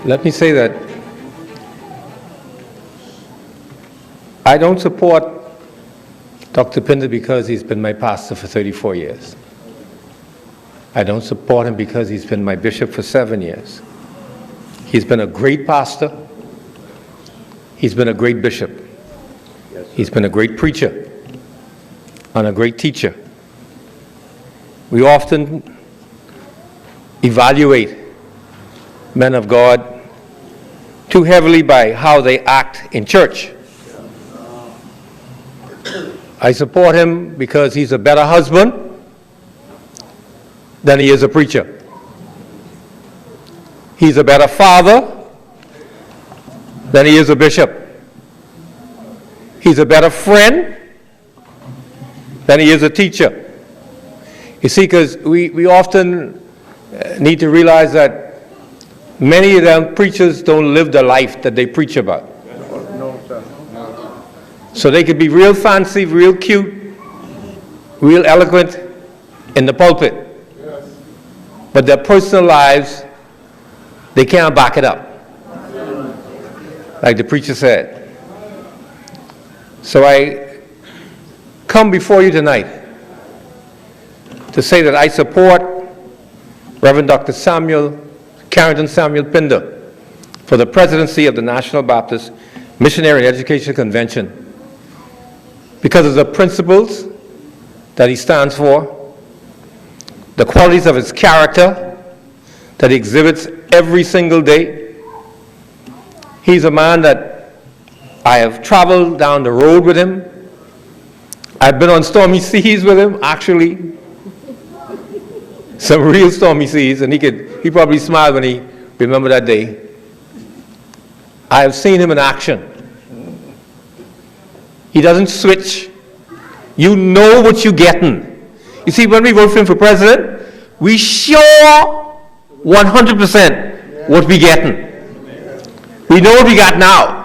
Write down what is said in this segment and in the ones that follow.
Let me say that I don't support Dr. Pinder because he's been my pastor for 34 years. I don't support him because he's been my bishop for 7 years. He's been a great pastor. He's been a great bishop. He's been a great preacher and a great teacher. We often evaluate men of God too heavily by how they act in church. I support him because he's a better husband than he is a preacher. He's a better father than he is a bishop. He's a better friend than he is a teacher. You see, because we often need to realize that many of them preachers don't live the life that they preach about. So they could be real fancy, real cute, real eloquent in the pulpit. But their personal lives, they can't back it up, like the preacher said. So I come before you tonight to say that I support Reverend Dr. Carrington Samuel Pinder for the presidency of the National Baptist Missionary and Education Convention because of the principles that he stands for, the qualities of his character that he exhibits every single day. He's a man that I have traveled down the road with him. I've been on stormy seas with him, actually. Some real stormy seas, and he probably smiled when he remembered that day. I have seen him in action. He doesn't switch. You know what you're getting. You see, when we vote for him for president, we sure 100% what we're getting. We know what we got now.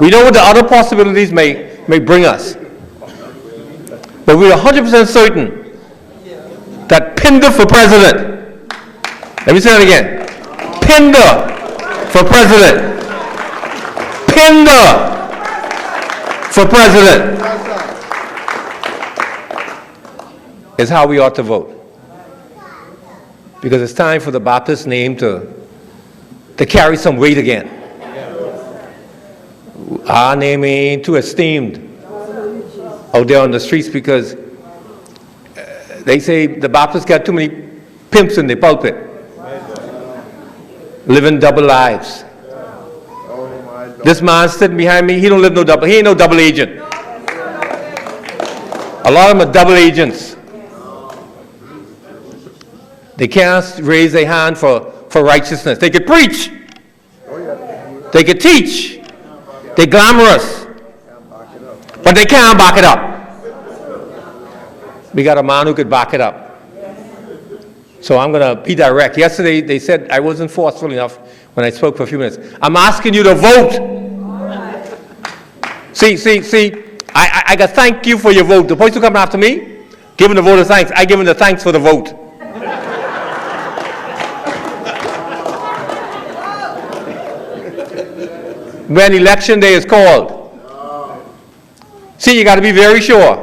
We know what the other possibilities may bring us. But we're 100% certain that Pinder for president. Let me say that again. Pinder for president. Pinder for president is how we ought to vote. Because it's time for the Baptist name to carry some weight again. Our name ain't too esteemed out there on the streets because they say the Baptists got too many pimps in the pulpit, living double lives. This man sitting behind me, he ain't no double agent. A lot of them are double agents. They can't raise their hand for righteousness. They could preach. They could teach. They're glamorous. But they can't back it up. We got a man who could back it up. So I'm going to be direct. Yesterday they said I wasn't forceful enough when I spoke for a few minutes. I'm asking you to vote. See, I got thank you for your vote. The person who come after me, give him the vote of thanks. I give him the thanks for the vote. When election day is called. See, you got to be very sure.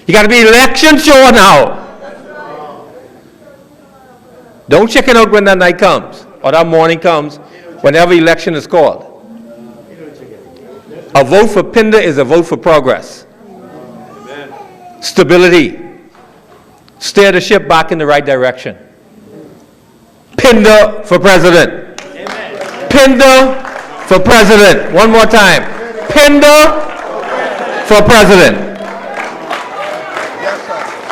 You got to be election sure now. Don't chicken out when that night comes or that morning comes, whenever election is called. A vote for Pinder is a vote for progress. Stability. Steer the ship back in the right direction. Pinder for president. Pinder for president. One more time. Pinder for president.